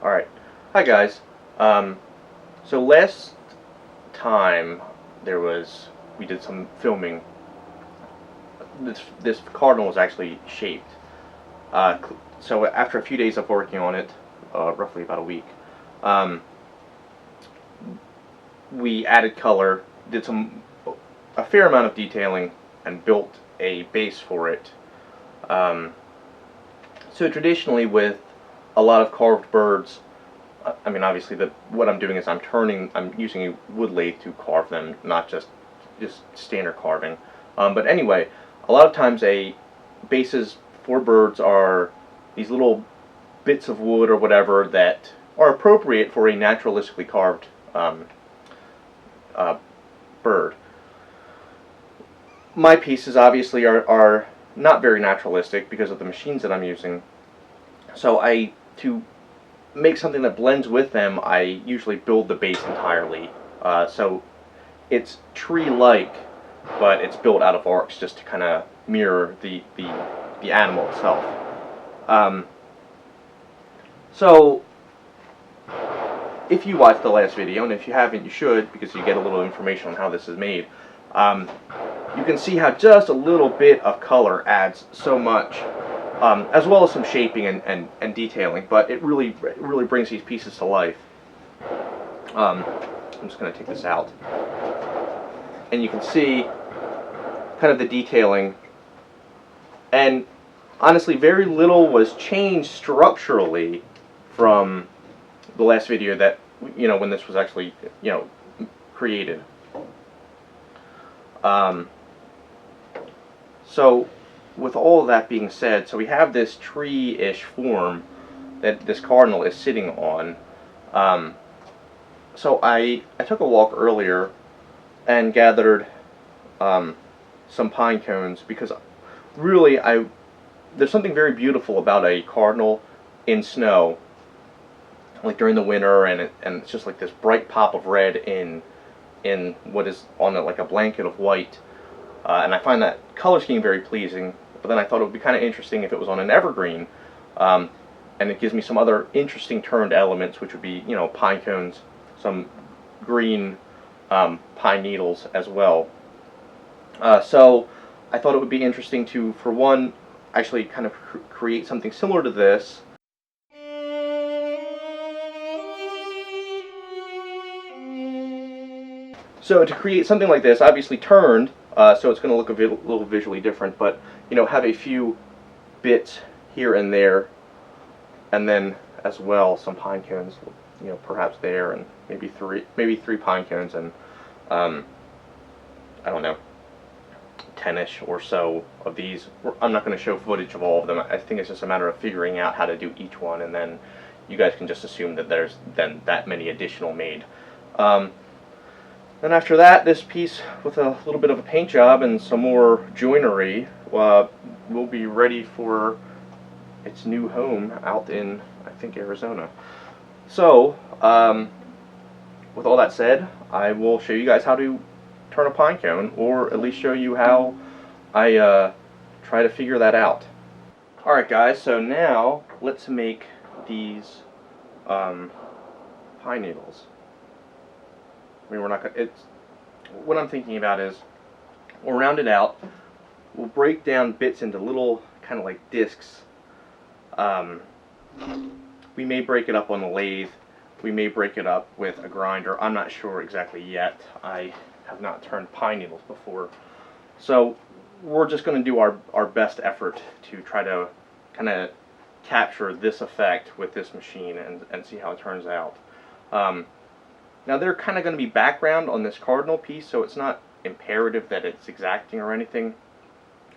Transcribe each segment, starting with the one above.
Alright. Hi guys. So last time we did some filming. This Cardinal was actually shaped. So after a few days of working on it, roughly about a week, um, we added color, did a fair amount of detailing, and built a base for it. So traditionally, with a lot of carved birds, I mean, obviously, what I'm doing is I'm using a wood lathe to carve them, not just standard carving. But anyway, a lot of times bases for birds are these little bits of wood or whatever that are appropriate for a naturalistically carved uh, bird. My pieces obviously are not very naturalistic because of the machines that I'm using. So to make something that blends with them, I usually build the base entirely. So it's tree-like, but it's built out of arcs just to kind of mirror the animal itself. So if you watched the last video, and if you haven't, you should, because you get a little information on how this is made. You can see how just a little bit of color adds so much, as well as some shaping and detailing, but it really brings these pieces to life. I'm just going to take this out, and you can see kind of the detailing, and honestly very little was changed structurally from the last video that, when this was actually, created. So with all of that being said, so we have this tree-ish form that this Cardinal is sitting on. So I took a walk earlier and gathered some pine cones, because really there's something very beautiful about a Cardinal in snow, like during the winter, and it's just like this bright pop of red in what is on like a blanket of white. And I find that color scheme very pleasing, but then I thought it would be kind of interesting if it was on an evergreen, and it gives me some other interesting turned elements, which would be, pine cones, some green pine needles as well. So I thought it would be interesting to, for one, actually kind of create something similar to this. So to create something like this, obviously turned, so it's going to look a little visually different, but have a few bits here and there, and then as well some pine cones, perhaps there, and maybe three pine cones, and I don't know, 10ish or so of these. I'm not going to show footage of all of them. I think it's just a matter of figuring out how to do each one, and then you guys can just assume that there's then that many additional made. Then after that, this piece with a little bit of a paint job and some more joinery will be ready for its new home out in, I think, Arizona. So, with all that said, I will show you guys how to turn a pine cone, or at least show you how I try to figure that out. Alright guys, so now let's make these pine needles. I mean, we're not gonna, what I'm thinking about is, we'll round it out, we'll break down bits into little kind of like discs. We may break it up on the lathe, we may break it up with a grinder, I'm not sure exactly yet. I have not turned pine needles before. So we're just going to do our best effort to try to kind of capture this effect with this machine and see how it turns out. Now they're kind of going to be background on this Cardinal piece, so it's not imperative that it's exacting or anything.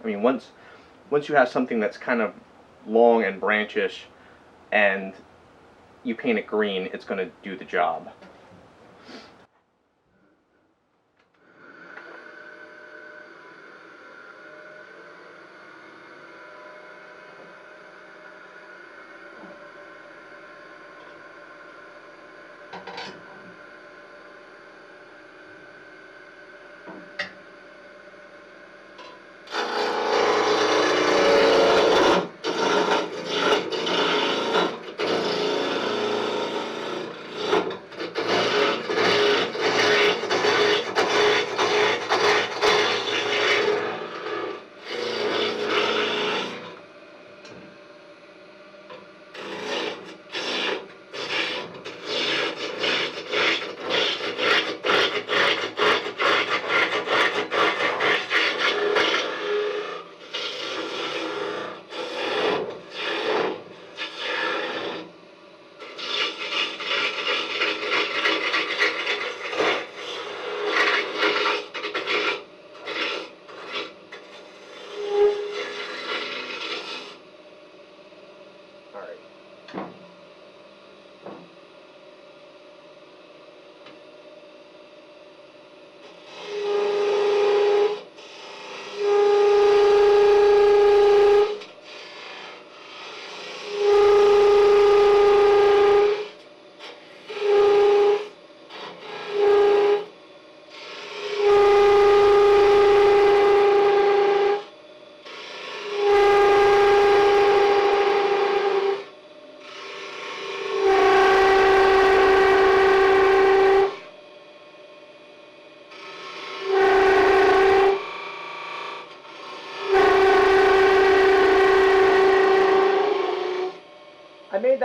I mean, once you have something that's kind of long and branchish and you paint it green, it's going to do the job.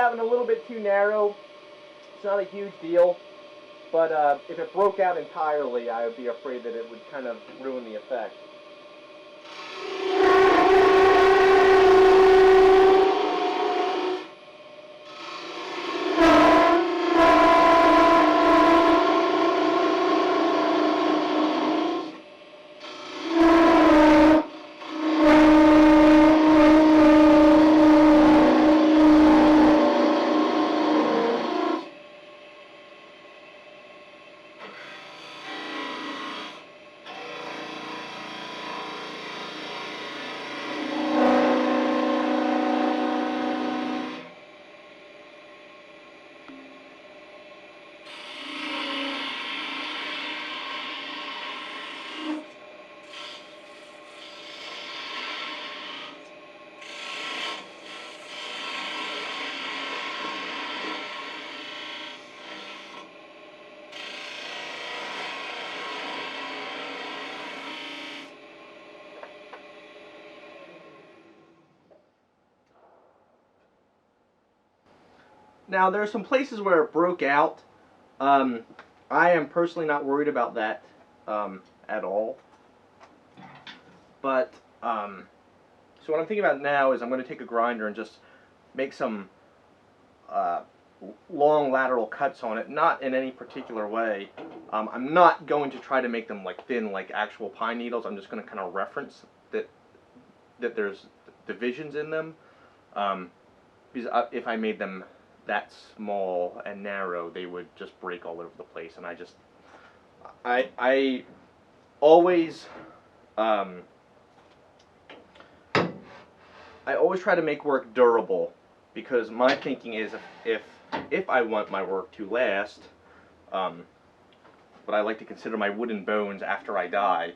gotten a little bit too narrow. It's not a huge deal, but if it broke out entirely, I would be afraid that it would kind of ruin the effect. Now, there are some places where it broke out. I am personally not worried about that at all. But, so what I'm thinking about now is I'm going to take a grinder and just make some long lateral cuts on it, not in any particular way. I'm not going to try to make them like thin, like actual pine needles. I'm just going to kind of reference that there's divisions in them. Because if I made them that small and narrow, they would just break all over the place. And I always try to make work durable, because my thinking is if I want my work to last, what I like to consider my wooden bones after I die,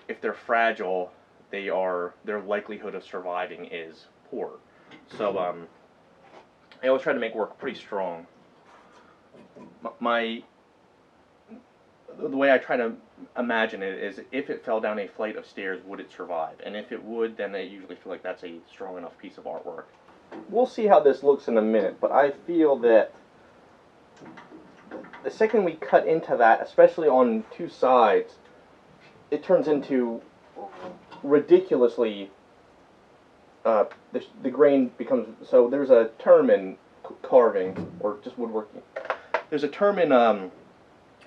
if they're fragile, their likelihood of surviving is poor. So I always try to make work pretty strong. The way I try to imagine it is, if it fell down a flight of stairs, would it survive? And if it would, then I usually feel like that's a strong enough piece of artwork. We'll see how this looks in a minute, but I feel that the second we cut into that, especially on two sides, it turns into ridiculously, the grain becomes, so there's a term in carving, or just woodworking, there's a term in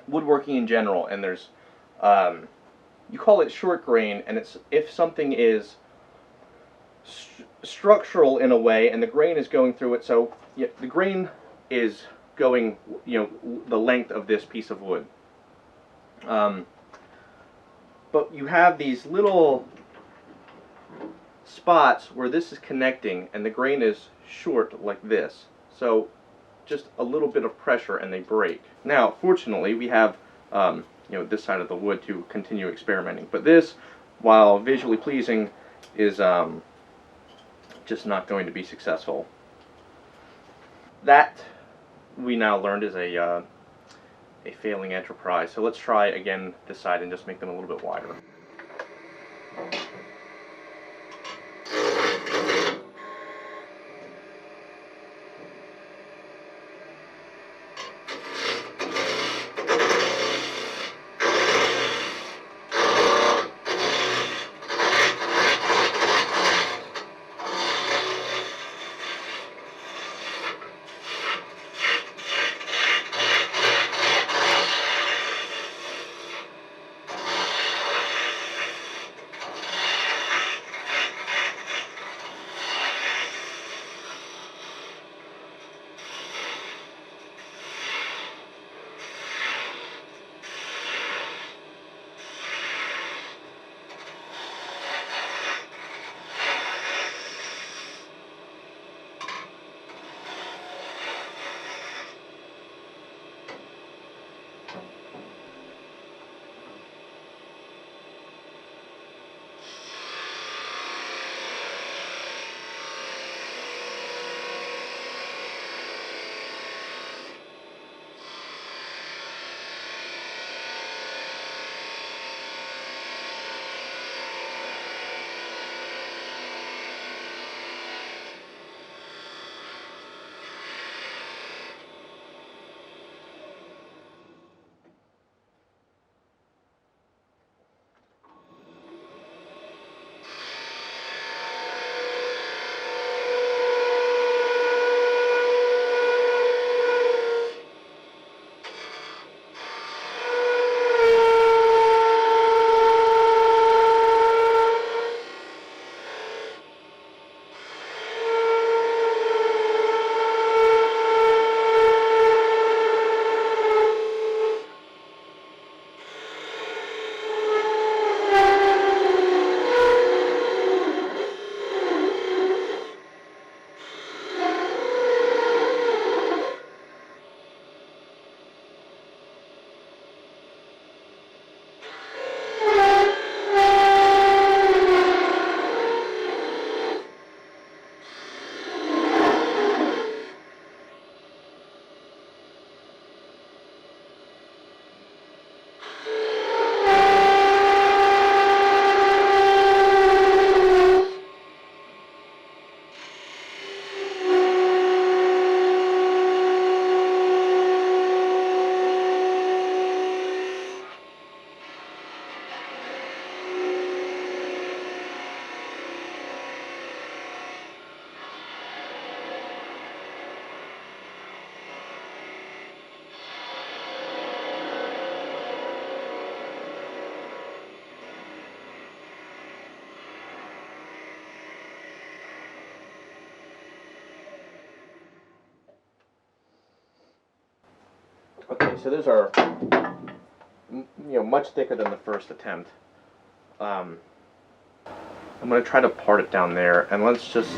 woodworking in general, and there's, you call it short grain, and it's if something is structural in a way, and the grain is going through it, so yeah, the grain is going, the length of this piece of wood. But you have these little spots where this is connecting, and the grain is short like this. So just a little bit of pressure and they break. Now, fortunately, we have this side of the wood to continue experimenting. But this, while visually pleasing, is just not going to be successful. That we now learned is a failing enterprise. So let's try again this side and just make them a little bit wider. Okay, so those are much thicker than the first attempt. I'm going to try to part it down there, and let's just...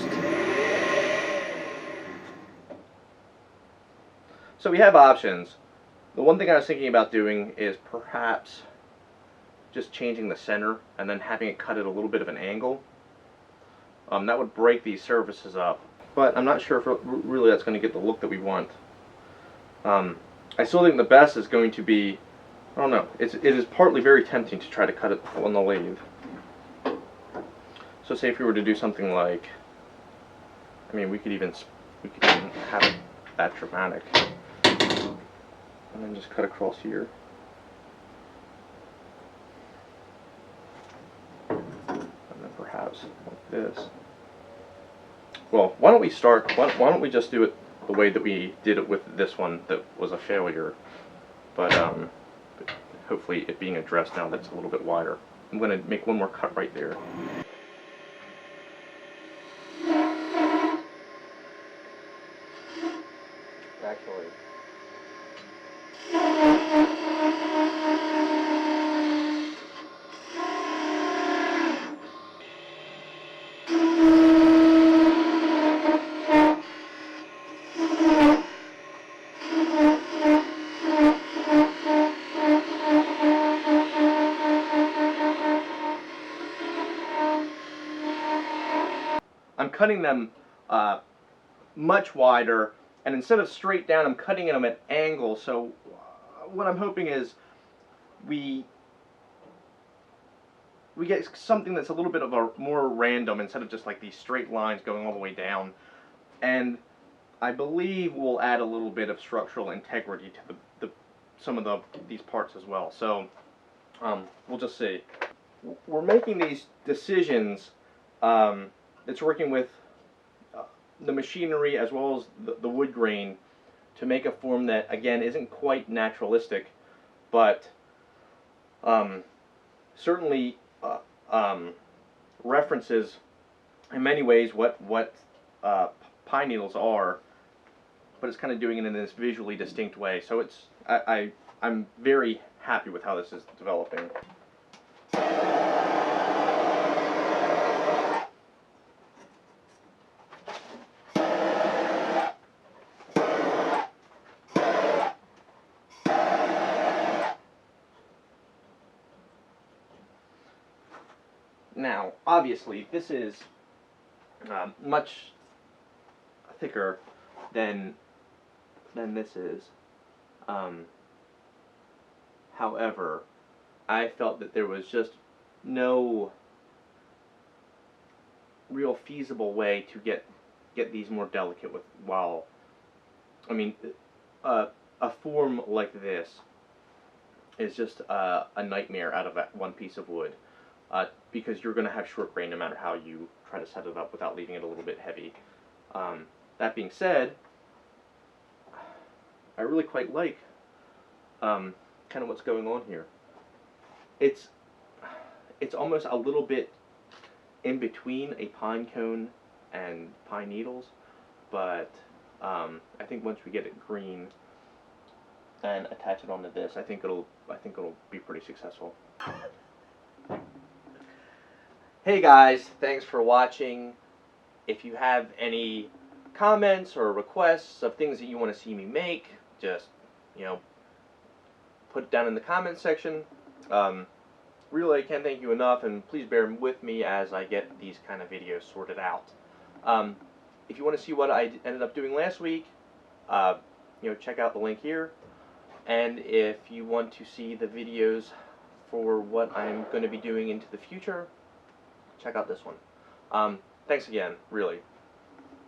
So we have options. The one thing I was thinking about doing is perhaps just changing the center and then having it cut at a little bit of an angle. That would break these surfaces up, but I'm not sure if really that's going to get the look that we want. I still think the best is going to be, I don't know, it is partly very tempting to try to cut it on the lathe. So say if we were to do something like, I mean, we could even have it that dramatic, and then just cut across here. And then perhaps like this. Well, why don't we start, why don't we just do it the way that we did it with this one that was a failure, but hopefully it being addressed now that's a little bit wider. I'm going to make one more cut right there. Actually, I'm cutting them much wider, and instead of straight down, I'm cutting them at angles. So what I'm hoping is we get something that's a little bit of a more random instead of just like these straight lines going all the way down. And I believe we'll add a little bit of structural integrity to some of these parts as well. So we'll just see. We're making these decisions. It's working with the machinery as well as the wood grain to make a form that, again, isn't quite naturalistic, but certainly references in many ways what pine needles are, but it's kind of doing it in this visually distinct way. So it's I'm very happy with how this is developing. Now, obviously, this is much thicker than this is. However, I felt that there was just no real feasible way to get these more delicate with while. I mean, a form like this is just a nightmare out of one piece of wood. Because you're going to have short grain no matter how you try to set it up without leaving it a little bit heavy. That being said, I really quite like kind of what's going on here. It's almost a little bit in between a pine cone and pine needles, but I think once we get it green and attach it onto this, I think it'll be pretty successful. Hey guys, thanks for watching. If you have any comments or requests of things that you want to see me make, just, put it down in the comments section. Really, I can't thank you enough, and please bear with me as I get these kind of videos sorted out. If you want to see what I ended up doing last week, check out the link here. And if you want to see the videos for what I'm going to be doing into the future, check out this one. Thanks again, really.